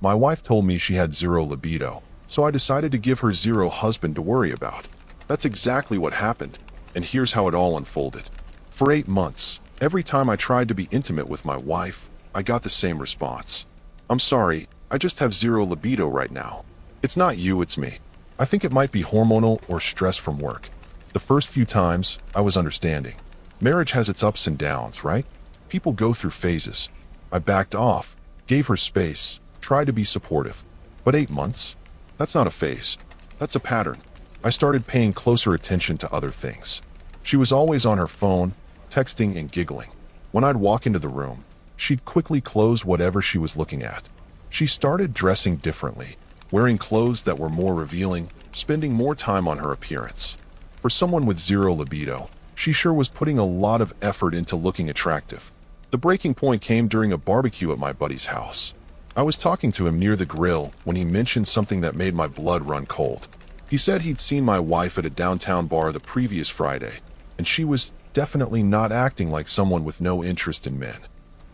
My wife told me she had zero libido, so I decided to give her zero husband to worry about. That's exactly what happened, and here's how it all unfolded. For 8 months, every time I tried to be intimate with my wife, I got the same response. I'm sorry, I just have zero libido right now. It's not you, it's me. I think it might be hormonal or stress from work. The first few times, I was understanding. Marriage has its ups and downs, right? People go through phases. I backed off, gave her space, tried to be supportive. But 8 months? That's not a phase. That's a pattern. I started paying closer attention to other things. She was always on her phone, texting and giggling. When I'd walk into the room, she'd quickly close whatever she was looking at. She started dressing differently, wearing clothes that were more revealing, spending more time on her appearance. For someone with zero libido, she sure was putting a lot of effort into looking attractive. The breaking point came during a barbecue at my buddy's house. I was talking to him near the grill when he mentioned something that made my blood run cold. He said he'd seen my wife at a downtown bar the previous Friday, and she was definitely not acting like someone with no interest in men.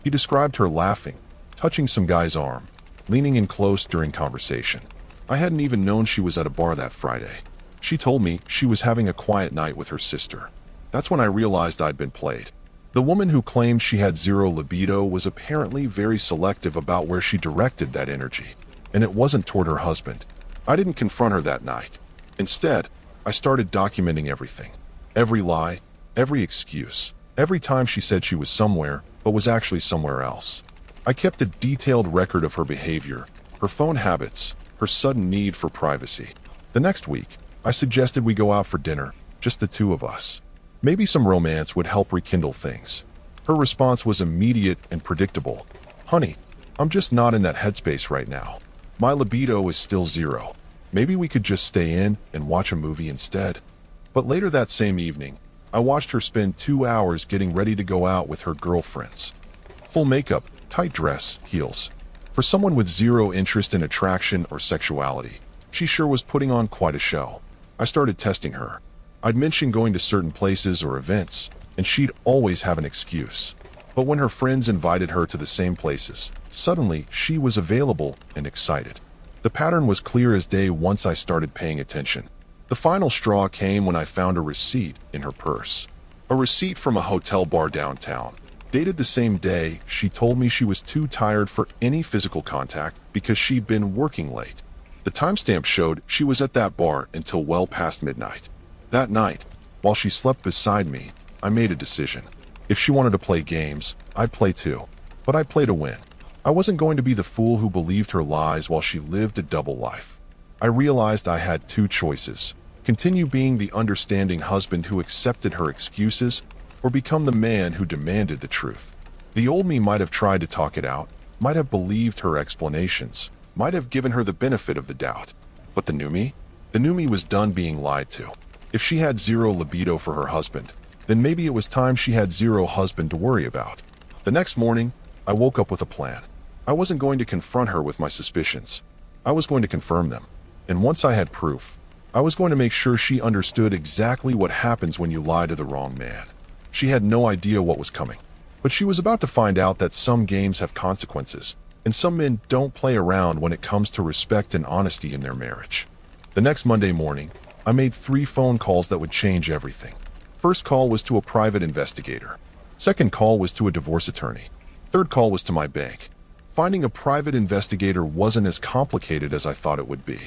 He described her laughing, touching some guy's arm, leaning in close during conversation. I hadn't even known she was at a bar that Friday. She told me she was having a quiet night with her sister. That's when I realized I'd been played. The woman who claimed she had zero libido was apparently very selective about where she directed that energy, and it wasn't toward her husband. I didn't confront her that night. Instead, I started documenting everything. Every lie, every excuse, every time she said she was somewhere, but was actually somewhere else. I kept a detailed record of her behavior, her phone habits, her sudden need for privacy. The next week, I suggested we go out for dinner, just the two of us. Maybe some romance would help rekindle things. Her response was immediate and predictable. Honey, I'm just not in that headspace right now. My libido is still zero. Maybe we could just stay in and watch a movie instead. But later that same evening, I watched her spend 2 hours getting ready to go out with her girlfriends. Full makeup, tight dress, heels. For someone with zero interest in attraction or sexuality, she sure was putting on quite a show. I started testing her. I'd mention going to certain places or events, and she'd always have an excuse. But when her friends invited her to the same places, suddenly she was available and excited. The pattern was clear as day once I started paying attention. The final straw came when I found a receipt in her purse. A receipt from a hotel bar downtown. Dated the same day, she told me she was too tired for any physical contact because she'd been working late. The timestamp showed she was at that bar until well past midnight. That night, while she slept beside me, I made a decision. If she wanted to play games, I'd play too. But I'd play to win. I wasn't going to be the fool who believed her lies while she lived a double life. I realized I had two choices. Continue being the understanding husband who accepted her excuses, or become the man who demanded the truth. The old me might have tried to talk it out, might have believed her explanations, might have given her the benefit of the doubt. But the new me? The new me was done being lied to. If she had zero libido for her husband, then maybe it was time she had zero husband to worry about. The next morning, I woke up with a plan. I wasn't going to confront her with my suspicions. I was going to confirm them. And once I had proof, I was going to make sure she understood exactly what happens when you lie to the wrong man. She had no idea what was coming. But she was about to find out that some games have consequences, and some men don't play around when it comes to respect and honesty in their marriage. The next Monday morning, I made 3 phone calls that would change everything. First call was to a private investigator. Second call was to a divorce attorney. Third call was to my bank. Finding a private investigator wasn't as complicated as I thought it would be.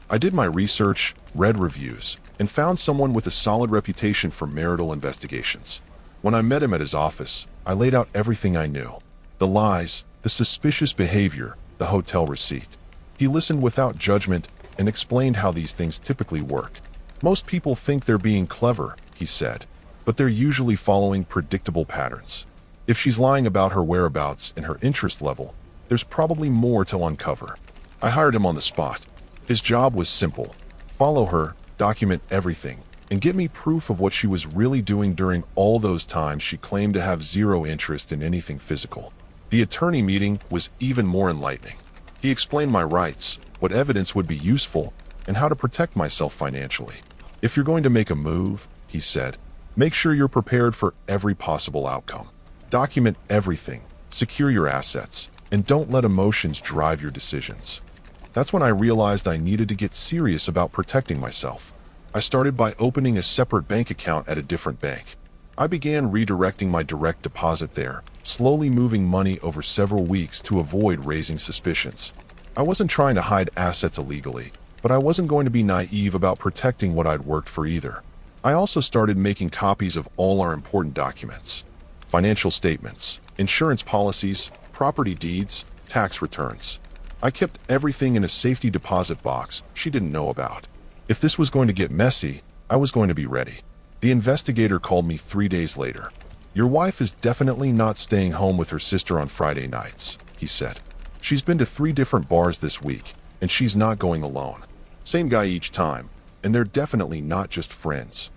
I did my research, read reviews, and found someone with a solid reputation for marital investigations. When I met him at his office, I laid out everything I knew. The lies, the suspicious behavior, the hotel receipt. He listened without judgment and explained how these things typically work. Most people think they're being clever, he said, but they're usually following predictable patterns. If she's lying about her whereabouts and her interest level, there's probably more to uncover. I hired him on the spot. His job was simple. Follow her, document everything, and get me proof of what she was really doing during all those times she claimed to have zero interest in anything physical. The attorney meeting was even more enlightening. He explained my rights, what evidence would be useful, and how to protect myself financially. If you're going to make a move, he said, make sure you're prepared for every possible outcome. Document everything, secure your assets, and don't let emotions drive your decisions. That's when I realized I needed to get serious about protecting myself. I started by opening a separate bank account at a different bank. I began redirecting my direct deposit there, slowly moving money over several weeks to avoid raising suspicions. I wasn't trying to hide assets illegally, but I wasn't going to be naive about protecting what I'd worked for either. I also started making copies of all our important documents: financial statements, insurance policies, property deeds, tax returns. I kept everything in a safety deposit box she didn't know about. If this was going to get messy, I was going to be ready. The investigator called me 3 days later. "Your wife is definitely not staying home with her sister on Friday nights," he said. "She's been to 3 different bars this week, and she's not going alone. Same guy each time, and they're definitely not just friends."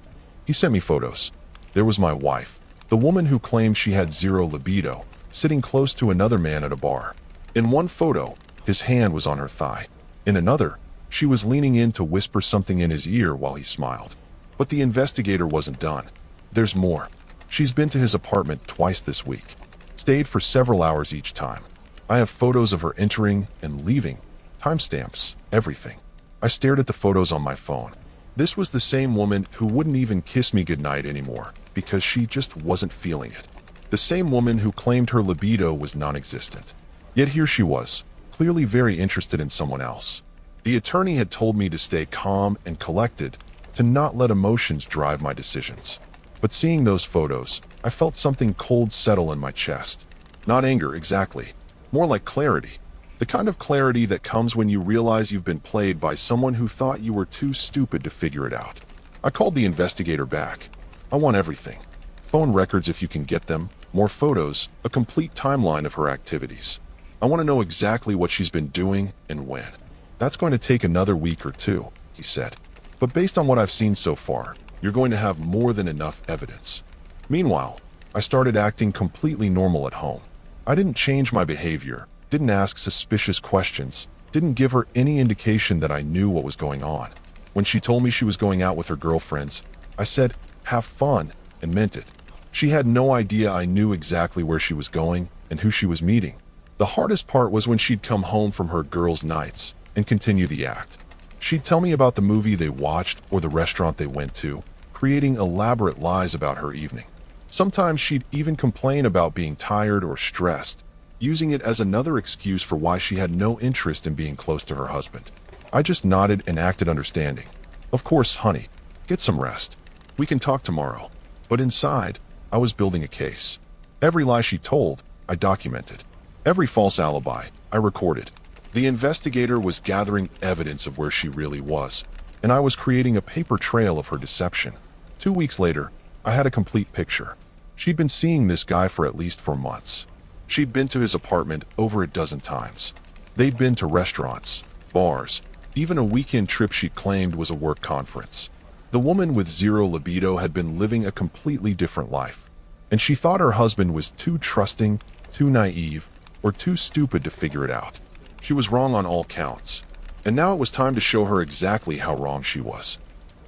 He sent me photos. There was my wife, the woman who claimed she had zero libido, sitting close to another man at a bar. In one photo, his hand was on her thigh. In another, she was leaning in to whisper something in his ear while he smiled. But the investigator wasn't done. "There's more. She's been to his apartment twice this week. Stayed for several hours each time. I have photos of her entering and leaving. Timestamps, everything." I stared at the photos on my phone. This was the same woman who wouldn't even kiss me goodnight anymore because she just wasn't feeling it. The same woman who claimed her libido was non-existent. Yet here she was, clearly very interested in someone else. The attorney had told me to stay calm and collected, to not let emotions drive my decisions. But seeing those photos, I felt something cold settle in my chest. Not anger, exactly. More like clarity. The kind of clarity that comes when you realize you've been played by someone who thought you were too stupid to figure it out. I called the investigator back. "I want everything. Phone records if you can get them, more photos, a complete timeline of her activities. I want to know exactly what she's been doing and when." "That's going to take another week or 2, he said. "But based on what I've seen so far, you're going to have more than enough evidence." Meanwhile, I started acting completely normal at home. I didn't change my behavior, didn't ask suspicious questions, didn't give her any indication that I knew what was going on. When she told me she was going out with her girlfriends, I said, "Have fun," and meant it. She had no idea I knew exactly where she was going and who she was meeting. The hardest part was when she'd come home from her girls' nights and continue the act. She'd tell me about the movie they watched or the restaurant they went to, creating elaborate lies about her evening. Sometimes she'd even complain about being tired or stressed, using it as another excuse for why she had no interest in being close to her husband. I just nodded and acted understanding. "Of course, honey. Get some rest. We can talk tomorrow." But inside, I was building a case. Every lie she told, I documented. Every false alibi, I recorded. The investigator was gathering evidence of where she really was, and I was creating a paper trail of her deception. 2 weeks later, I had a complete picture. She'd been seeing this guy for at least 4 months. She'd been to his apartment over a dozen times. They'd been to restaurants, bars, even a weekend trip she claimed was a work conference. The woman with zero libido had been living a completely different life, and she thought her husband was too trusting, too naive, or too stupid to figure it out. She was wrong on all counts, and now it was time to show her exactly how wrong she was.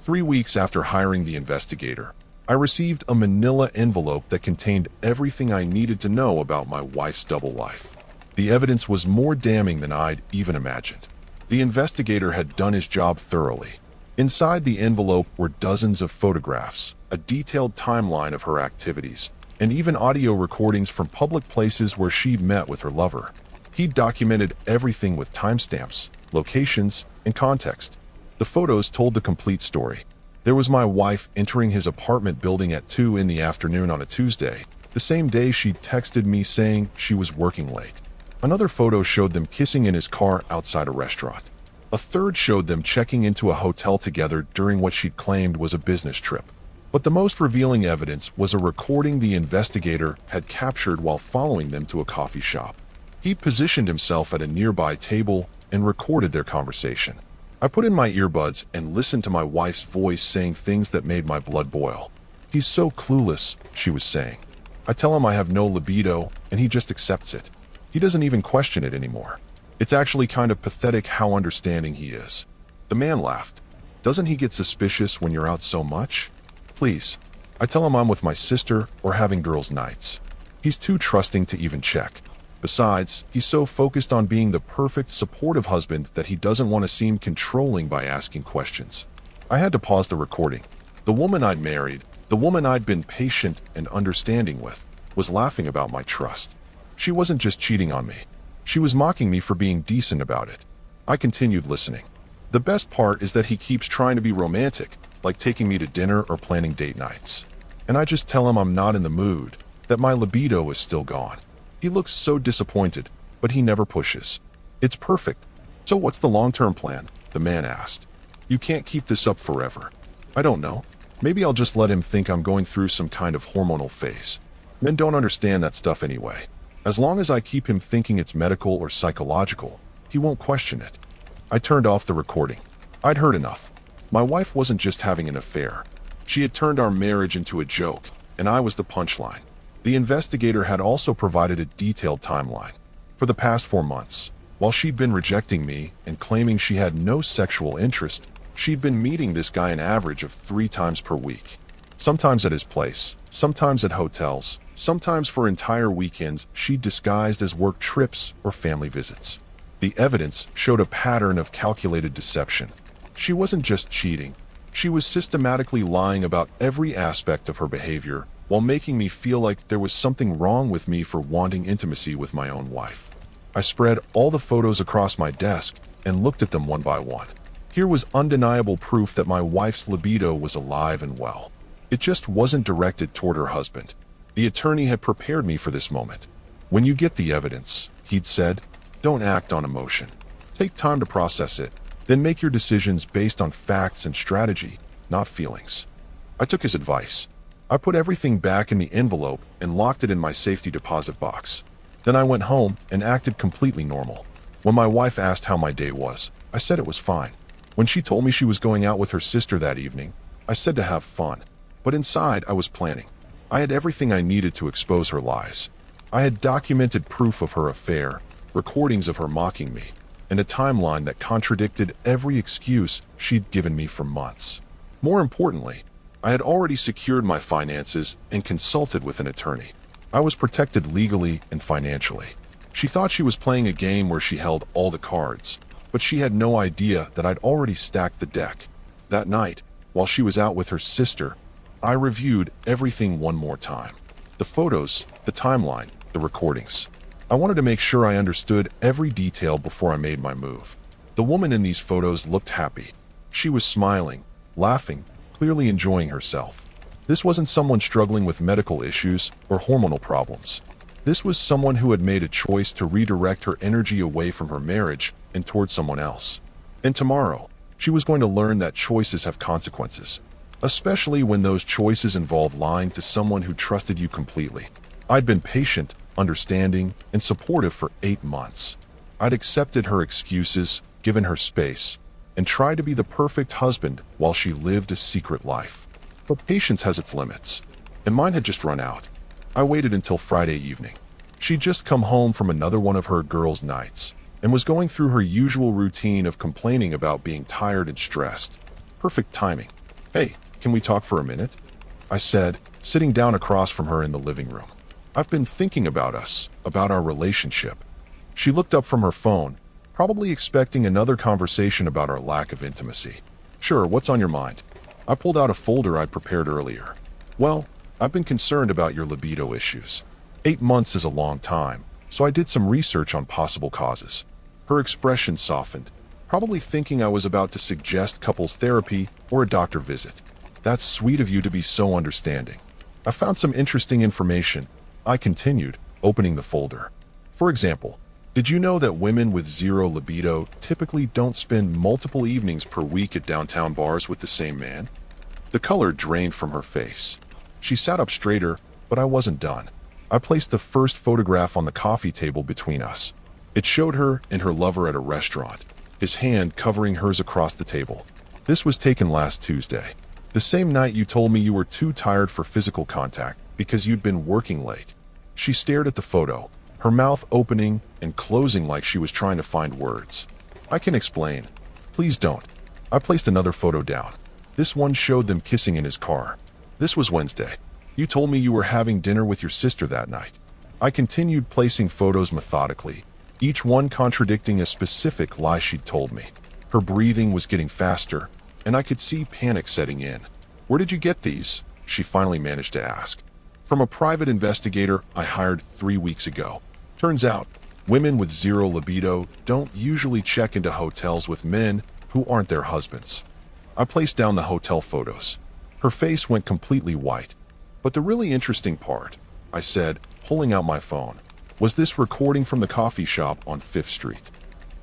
3 weeks after hiring the investigator, I received a manila envelope that contained everything I needed to know about my wife's double life. The evidence was more damning than I'd even imagined. The investigator had done his job thoroughly. Inside the envelope were dozens of photographs, a detailed timeline of her activities, and even audio recordings from public places where she'd met with her lover. He'd documented everything with timestamps, locations, and context. The photos told the complete story. There was my wife entering his apartment building at 2 in the afternoon on a Tuesday, the same day she'd texted me saying she was working late. Another photo showed them kissing in his car outside a restaurant. A third showed them checking into a hotel together during what she'd claimed was a business trip. But the most revealing evidence was a recording the investigator had captured while following them to a coffee shop. He positioned himself at a nearby table and recorded their conversation. I put in my earbuds and listened to my wife's voice saying things that made my blood boil. "He's so clueless," she was saying. "I tell him I have no libido, and he just accepts it. He doesn't even question it anymore. It's actually kind of pathetic how understanding he is." The man laughed. "Doesn't he get suspicious when you're out so much? Please. I tell him I'm with my sister or having girls' nights. He's too trusting to even check. Besides, he's so focused on being the perfect, supportive husband that he doesn't want to seem controlling by asking questions. I had to pause the recording. The woman I'd married, the woman I'd been patient and understanding with, was laughing about my trust. She wasn't just cheating on me. She was mocking me for being decent about it. I continued listening. The best part is that he keeps trying to be romantic, like taking me to dinner or planning date nights. And I just tell him I'm not in the mood, that my libido is still gone. He looks so disappointed, but he never pushes. It's perfect. So what's the long-term plan? The man asked. You can't keep this up forever. I don't know. Maybe I'll just let him think I'm going through some kind of hormonal phase. Men don't understand that stuff anyway. As long as I keep him thinking it's medical or psychological, he won't question it. I turned off the recording. I'd heard enough. My wife wasn't just having an affair. She had turned our marriage into a joke, and I was the punchline. The investigator had also provided a detailed timeline. For the past 4 months, while she'd been rejecting me and claiming she had no sexual interest, she'd been meeting this guy an average of 3 times per week. Sometimes at his place, sometimes at hotels, sometimes for entire weekends she'd disguised as work trips or family visits. The evidence showed a pattern of calculated deception. She wasn't just cheating. She was systematically lying about every aspect of her behavior while making me feel like there was something wrong with me for wanting intimacy with my own wife. I spread all the photos across my desk and looked at them one by one. Here was undeniable proof that my wife's libido was alive and well. It just wasn't directed toward her husband. The attorney had prepared me for this moment. When you get the evidence, he'd said, don't act on emotion. Take time to process it, then make your decisions based on facts and strategy, not feelings. I took his advice. I put everything back in the envelope and locked it in my safety deposit box. Then I went home and acted completely normal. When my wife asked how my day was, I said it was fine. When she told me she was going out with her sister that evening, I said to have fun. But inside, I was planning. I had everything I needed to expose her lies. I had documented proof of her affair, recordings of her mocking me, and a timeline that contradicted every excuse she'd given me for months. More importantly, I had already secured my finances and consulted with an attorney. I was protected legally and financially. She thought she was playing a game where she held all the cards, but she had no idea that I'd already stacked the deck. That night, while she was out with her sister, I reviewed everything one more time. The photos, the timeline, the recordings. I wanted to make sure I understood every detail before I made my move. The woman in these photos looked happy. She was smiling, laughing, clearly enjoying herself. This wasn't someone struggling with medical issues or hormonal problems. This was someone who had made a choice to redirect her energy away from her marriage and toward someone else. And tomorrow, she was going to learn that choices have consequences, especially when those choices involve lying to someone who trusted you completely. I'd been patient, understanding, and supportive for 8 months. I'd accepted her excuses, given her space, and tried to be the perfect husband while she lived a secret life. But patience has its limits, and mine had just run out. I waited until Friday evening. She'd just come home from another one of her girls' nights, and was going through her usual routine of complaining about being tired and stressed. Perfect timing. Hey, can we talk for a minute? I said, sitting down across from her in the living room. I've been thinking about us, about our relationship. She looked up from her phone, probably expecting another conversation about our lack of intimacy. Sure, what's on your mind? I pulled out a folder I'd prepared earlier. Well, I've been concerned about your libido issues. 8 months is a long time, so I did some research on possible causes. Her expression softened, probably thinking I was about to suggest couples therapy or a doctor visit. That's sweet of you to be so understanding. I found some interesting information. I continued, opening the folder. For example, did you know that women with 0 libido typically don't spend multiple evenings per week at downtown bars with the same man? The color drained from her face. She sat up straighter, but I wasn't done. I placed the first photograph on the coffee table between us. It showed her and her lover at a restaurant, his hand covering hers across the table. This was taken last Tuesday, the same night you told me you were too tired for physical contact because you'd been working late. She stared at the photo, her mouth opening and closing like she was trying to find words. I can explain. Please don't. I placed another photo down. This one showed them kissing in his car. This was Wednesday. You told me you were having dinner with your sister that night. I continued placing photos methodically, each one contradicting a specific lie she'd told me. Her breathing was getting faster, and I could see panic setting in. "Where did you get these?" she finally managed to ask. "From a private investigator I hired 3 weeks ago. Turns out, women with zero libido don't usually check into hotels with men who aren't their husbands." I placed down the hotel photos. Her face went completely white. "But the really interesting part," I said, pulling out my phone, "was this recording from the coffee shop on 5th Street.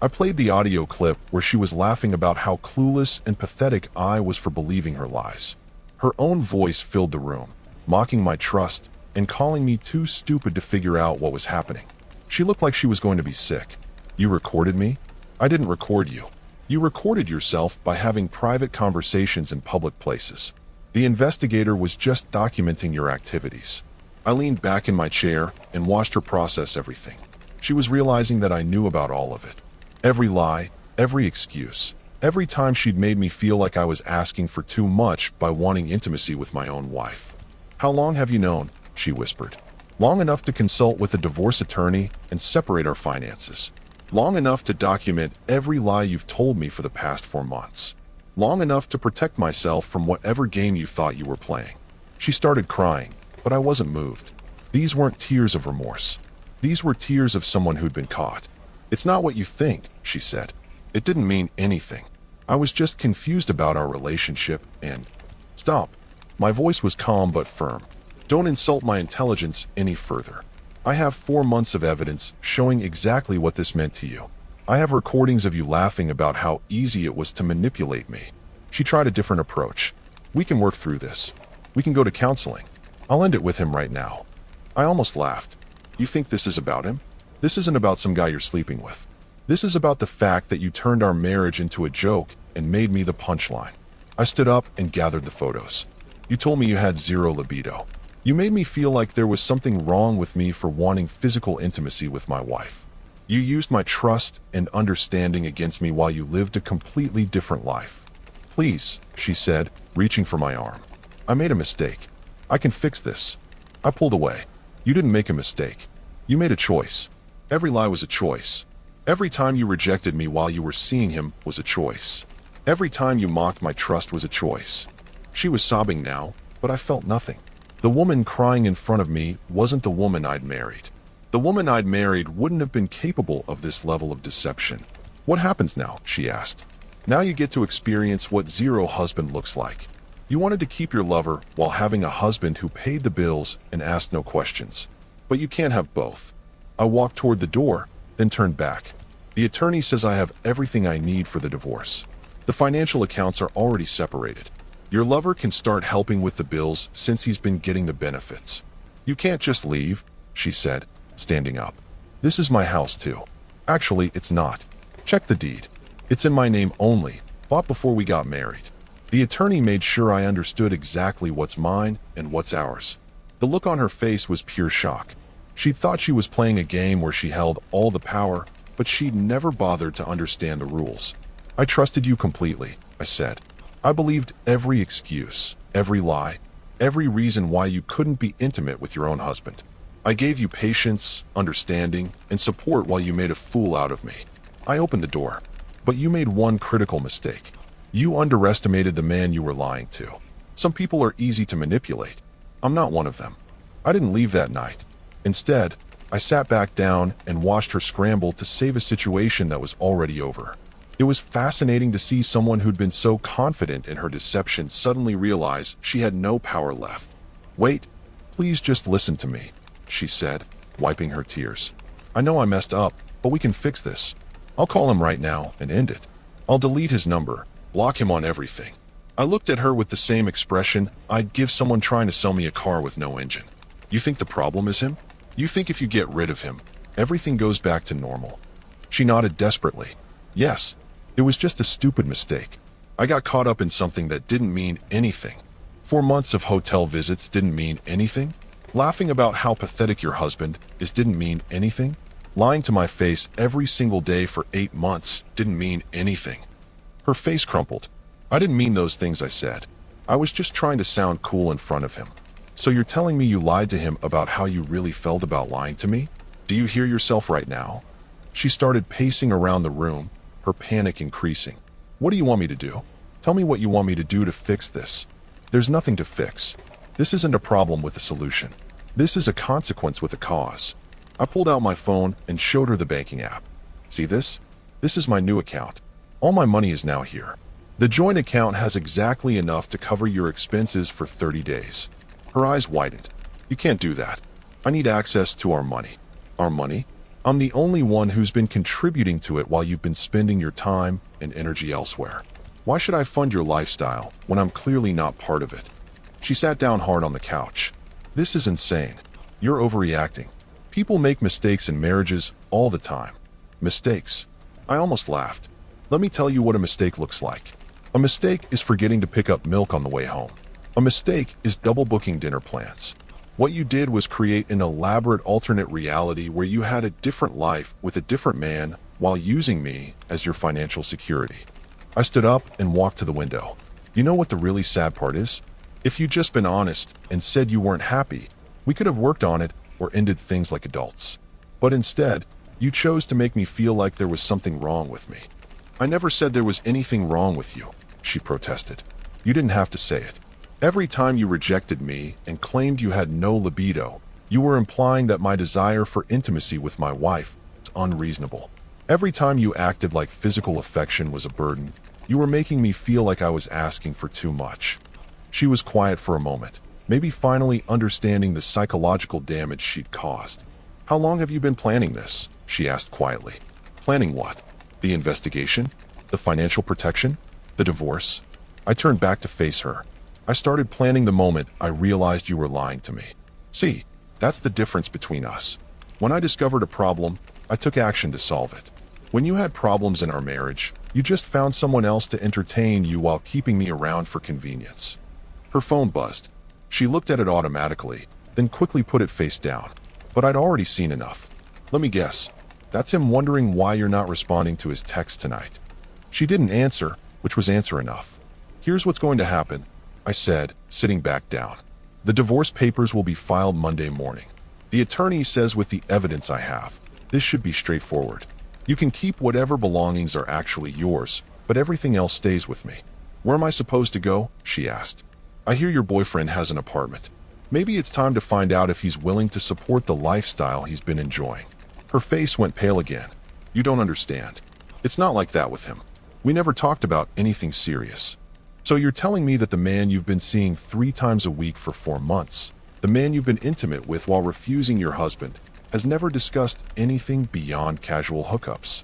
I played the audio clip where she was laughing about how clueless and pathetic I was for believing her lies. Her own voice filled the room, mocking my trust and calling me too stupid to figure out what was happening. She looked like she was going to be sick. "You recorded me?" "I didn't record you. You recorded yourself by having private conversations in public places. The investigator was just documenting your activities." I leaned back in my chair and watched her process everything. She was realizing that I knew about all of it. Every lie, every excuse, every time she'd made me feel like I was asking for too much by wanting intimacy with my own wife. "How long have you known?" she whispered. "Long enough to consult with a divorce attorney and separate our finances. Long enough to document every lie you've told me for the past 4 months. Long enough to protect myself from whatever game you thought you were playing." She started crying, but I wasn't moved. These weren't tears of remorse. These were tears of someone who'd been caught. "It's not what you think," she said. "It didn't mean anything. I was just confused about our relationship and—" "Stop." My voice was calm but firm. "Don't insult my intelligence any further. I have 4 months of evidence showing exactly what this meant to you. I have recordings of you laughing about how easy it was to manipulate me." She tried a different approach. "We can work through this. We can go to counseling. I'll end it with him right now." I almost laughed. "You think this is about him? This isn't about some guy you're sleeping with. This is about the fact that you turned our marriage into a joke and made me the punchline." I stood up and gathered the photos. "You told me you had zero libido. You made me feel like there was something wrong with me for wanting physical intimacy with my wife. You used my trust and understanding against me while you lived a completely different life." "Please," she said, reaching for my arm. "I made a mistake. I can fix this." I pulled away. "You didn't make a mistake. You made a choice. Every lie was a choice. Every time you rejected me while you were seeing him was a choice. Every time you mocked my trust was a choice." She was sobbing now, but I felt nothing. The woman crying in front of me wasn't the woman I'd married. The woman I'd married wouldn't have been capable of this level of deception. "What happens now?" she asked. "Now you get to experience what zero husband looks like. You wanted to keep your lover while having a husband who paid the bills and asked no questions. But you can't have both." I walked toward the door, then turned back. "The attorney says I have everything I need for the divorce. The financial accounts are already separated. Your lover can start helping with the bills since he's been getting the benefits." "You can't just leave," she said, standing up. "This is my house too. Actually, it's not. Check the deed. It's in my name only, bought before we got married." The attorney made sure I understood exactly what's mine and what's ours. The look on her face was pure shock. She'd thought she was playing a game where she held all the power, but she'd never bothered to understand the rules. "I trusted you completely," I said. "I believed every excuse, every lie, every reason why you couldn't be intimate with your own husband. I gave you patience, understanding, and support while you made a fool out of me. I opened the door. But you made one critical mistake. You underestimated the man you were lying to. Some people are easy to manipulate. I'm not one of them." I didn't leave that night. Instead, I sat back down and watched her scramble to save a situation that was already over. It was fascinating to see someone who'd been so confident in her deception suddenly realize she had no power left. "Wait, please just listen to me," she said, wiping her tears. "I know I messed up, but we can fix this. I'll call him right now and end it. I'll delete his number, block him on everything." I looked at her with the same expression I'd give someone trying to sell me a car with no engine. "You think the problem is him? You think if you get rid of him, everything goes back to normal?" She nodded desperately. "Yes, it was just a stupid mistake. I got caught up in something that didn't mean anything. 4 months of hotel visits didn't mean anything. Laughing about how pathetic your husband is didn't mean anything. Lying to my face every single day for 8 months didn't mean anything." Her face crumpled. "I didn't mean those things I said. I was just trying to sound cool in front of him." So you're telling me you lied to him about how you really felt about lying to me? Do you hear yourself right now? She started pacing around the room, her panic increasing. What do you want me to do? Tell me what you want me to do to fix this. There's nothing to fix. This isn't a problem with a solution. This is a consequence with a cause. I pulled out my phone and showed her the banking app. See this? This is my new account. All my money is now here. The joint account has exactly enough to cover your expenses for 30 days. Her eyes widened. You can't do that. I need access to our money. Our money? I'm the only one who's been contributing to it while you've been spending your time and energy elsewhere. Why should I fund your lifestyle when I'm clearly not part of it? She sat down hard on the couch. This is insane. You're overreacting. People make mistakes in marriages all the time. Mistakes. I almost laughed. Let me tell you what a mistake looks like. A mistake is forgetting to pick up milk on the way home. A mistake is double booking dinner plans. What you did was create an elaborate alternate reality where you had a different life with a different man while using me as your financial security. I stood up and walked to the window. You know what the really sad part is? If you'd just been honest and said you weren't happy, we could have worked on it or ended things like adults. But instead, you chose to make me feel like there was something wrong with me. I never said there was anything wrong with you, she protested. You didn't have to say it. Every time you rejected me and claimed you had no libido, you were implying that my desire for intimacy with my wife was unreasonable. Every time you acted like physical affection was a burden, you were making me feel like I was asking for too much. She was quiet for a moment, maybe finally understanding the psychological damage she'd caused. How long have you been planning this? She asked quietly. Planning what? The investigation? The financial protection? The divorce? I turned back to face her. I started planning the moment I realized you were lying to me. See, that's the difference between us. When I discovered a problem, I took action to solve it. When you had problems in our marriage, you just found someone else to entertain you while keeping me around for convenience. Her phone buzzed. She looked at it automatically, then quickly put it face down. But I'd already seen enough. Let me guess. That's him wondering why you're not responding to his text tonight. She didn't answer, which was answer enough. Here's what's going to happen, I said, sitting back down. The divorce papers will be filed Monday morning. The attorney says with the evidence I have, this should be straightforward. You can keep whatever belongings are actually yours, but everything else stays with me. Where am I supposed to go? She asked. I hear your boyfriend has an apartment. Maybe it's time to find out if he's willing to support the lifestyle he's been enjoying. Her face went pale again. You don't understand. It's not like that with him. We never talked about anything serious. So you're telling me that the man you've been seeing 3 times a week for 4 months, the man you've been intimate with while refusing your husband, has never discussed anything beyond casual hookups?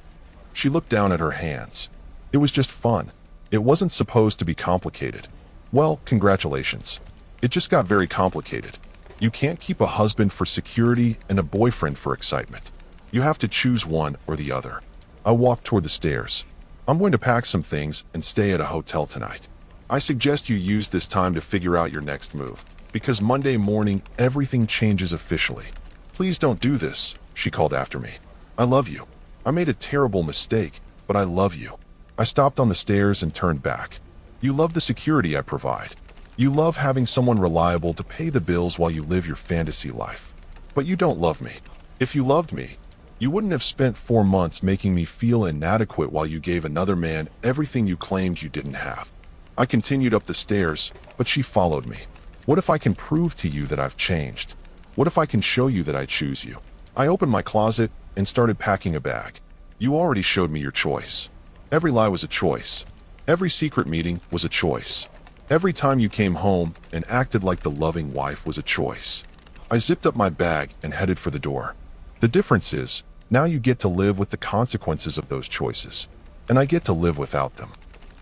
She looked down at her hands. It was just fun. It wasn't supposed to be complicated. Well, congratulations. It just got very complicated. You can't keep a husband for security and a boyfriend for excitement. You have to choose one or the other. I walked toward the stairs. I'm going to pack some things and stay at a hotel tonight. I suggest you use this time to figure out your next move, because Monday morning everything changes officially. Please don't do this, she called after me. I love you. I made a terrible mistake, but I love you. I stopped on the stairs and turned back. You love the security I provide. You love having someone reliable to pay the bills while you live your fantasy life. But you don't love me. If you loved me, you wouldn't have spent 4 months making me feel inadequate while you gave another man everything you claimed you didn't have. I continued up the stairs, but she followed me. What if I can prove to you that I've changed? What if I can show you that I choose you? I opened my closet and started packing a bag. You already showed me your choice. Every lie was a choice. Every secret meeting was a choice. Every time you came home and acted like the loving wife was a choice. I zipped up my bag and headed for the door. The difference is, now you get to live with the consequences of those choices, and I get to live without them.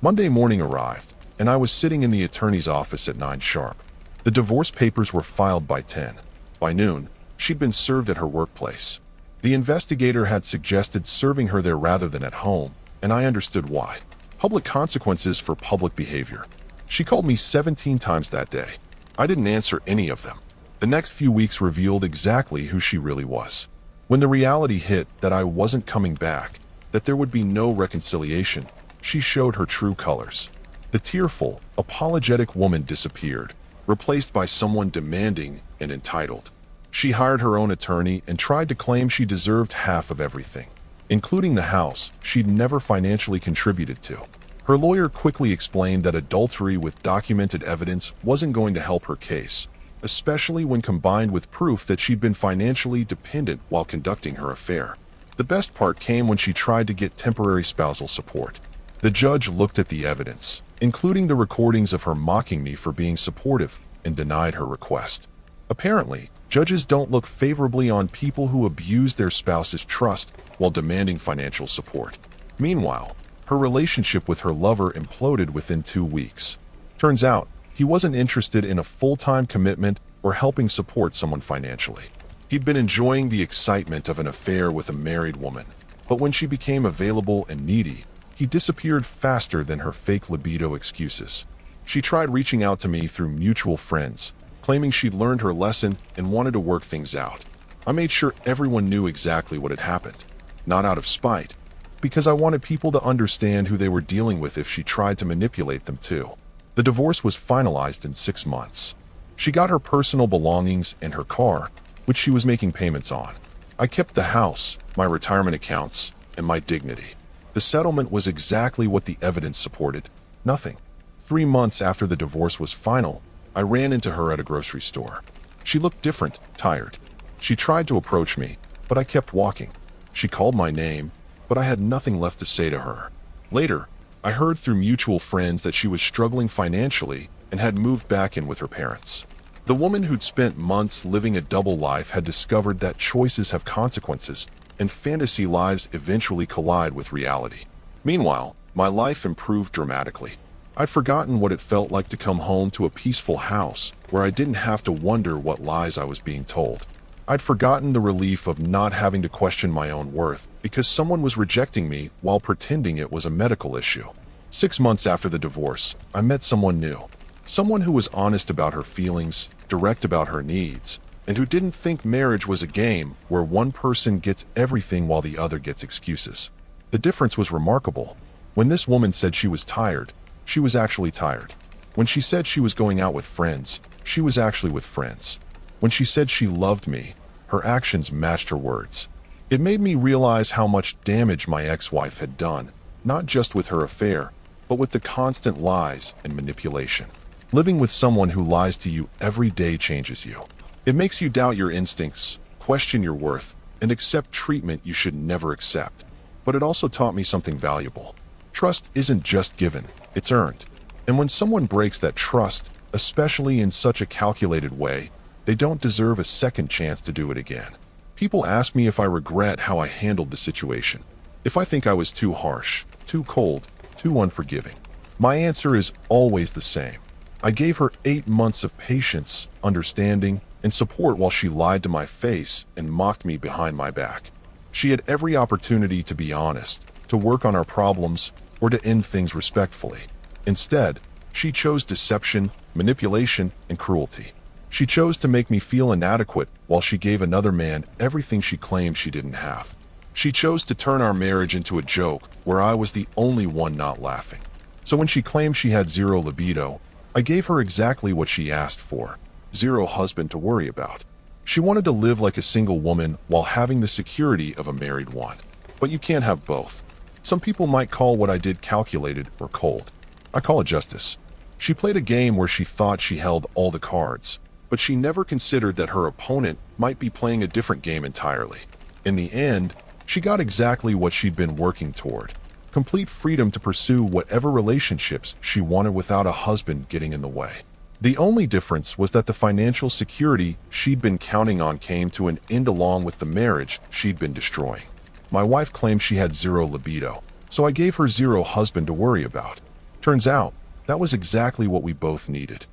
Monday morning arrived, and I was sitting in the attorney's office at 9 sharp. The divorce papers were filed by 10. By noon, she'd been served at her workplace. The investigator had suggested serving her there rather than at home, and I understood why. Public consequences for public behavior. She called me 17 times that day. I didn't answer any of them. The next few weeks revealed exactly who she really was. When the reality hit that I wasn't coming back, that there would be no reconciliation, she showed her true colors. The tearful, apologetic woman disappeared. replaced by someone demanding and entitled. She hired her own attorney and tried to claim she deserved half of everything, including the house she'd never financially contributed to. Her lawyer quickly explained that adultery with documented evidence wasn't going to help her case, especially when combined with proof that she'd been financially dependent while conducting her affair. The best part came when she tried to get temporary spousal support. The judge looked at the evidence, including the recordings of her mocking me for being supportive, and denied her request. Apparently, judges don't look favorably on people who abuse their spouse's trust while demanding financial support. Meanwhile, her relationship with her lover imploded within 2 weeks. Turns out, he wasn't interested in a full-time commitment or helping support someone financially. He'd been enjoying the excitement of an affair with a married woman, but when she became available and needy, he disappeared faster than her fake libido excuses. She tried reaching out to me through mutual friends, claiming she'd learned her lesson and wanted to work things out. I made sure everyone knew exactly what had happened, not out of spite, because I wanted people to understand who they were dealing with if she tried to manipulate them too. The divorce was finalized in 6 months. She got her personal belongings and her car, which she was making payments on. I kept the house, my retirement accounts, and my dignity. The settlement was exactly what the evidence supported, nothing. 3 months after the divorce was final, I ran into her at a grocery store. She looked different, tired. She tried to approach me, but I kept walking. She called my name, but I had nothing left to say to her. Later, I heard through mutual friends that she was struggling financially and had moved back in with her parents. The woman who'd spent months living a double life had discovered that choices have consequences, and fantasy lives eventually collide with reality. Meanwhile, my life improved dramatically. I'd forgotten what it felt like to come home to a peaceful house where I didn't have to wonder what lies I was being told. I'd forgotten the relief of not having to question my own worth because someone was rejecting me while pretending it was a medical issue. 6 months after the divorce, I met someone new. Someone who was honest about her feelings, direct about her needs, and who didn't think marriage was a game where one person gets everything while the other gets excuses. The difference was remarkable. When this woman said she was tired, she was actually tired. When she said she was going out with friends, she was actually with friends. When she said she loved me, her actions matched her words. It made me realize how much damage my ex-wife had done, not just with her affair, but with the constant lies and manipulation. Living with someone who lies to you every day changes you. It makes you doubt your instincts, question your worth, and accept treatment you should never accept. But it also taught me something valuable. Trust isn't just given, it's earned. And when someone breaks that trust, especially in such a calculated way, they don't deserve a second chance to do it again. People ask me if I regret how I handled the situation, if I think I was too harsh, too cold, too unforgiving. My answer is always the same. I gave her 8 months of patience, understanding, and support while she lied to my face and mocked me behind my back. She had every opportunity to be honest, to work on our problems, or to end things respectfully. Instead, she chose deception, manipulation, and cruelty. She chose to make me feel inadequate while she gave another man everything she claimed she didn't have. She chose to turn our marriage into a joke where I was the only one not laughing. So when she claimed she had zero libido, I gave her exactly what she asked for: zero husband to worry about. She wanted to live like a single woman while having the security of a married one. But you can't have both. Some people might call what I did calculated or cold. I call it justice. She played a game where she thought she held all the cards, but she never considered that her opponent might be playing a different game entirely. In the end, she got exactly what she'd been working toward: complete freedom to pursue whatever relationships she wanted without a husband getting in the way. The only difference was that the financial security she'd been counting on came to an end along with the marriage she'd been destroying. My wife claimed she had zero libido, so I gave her zero husband to worry about. Turns out, that was exactly what we both needed.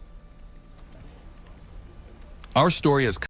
Our story has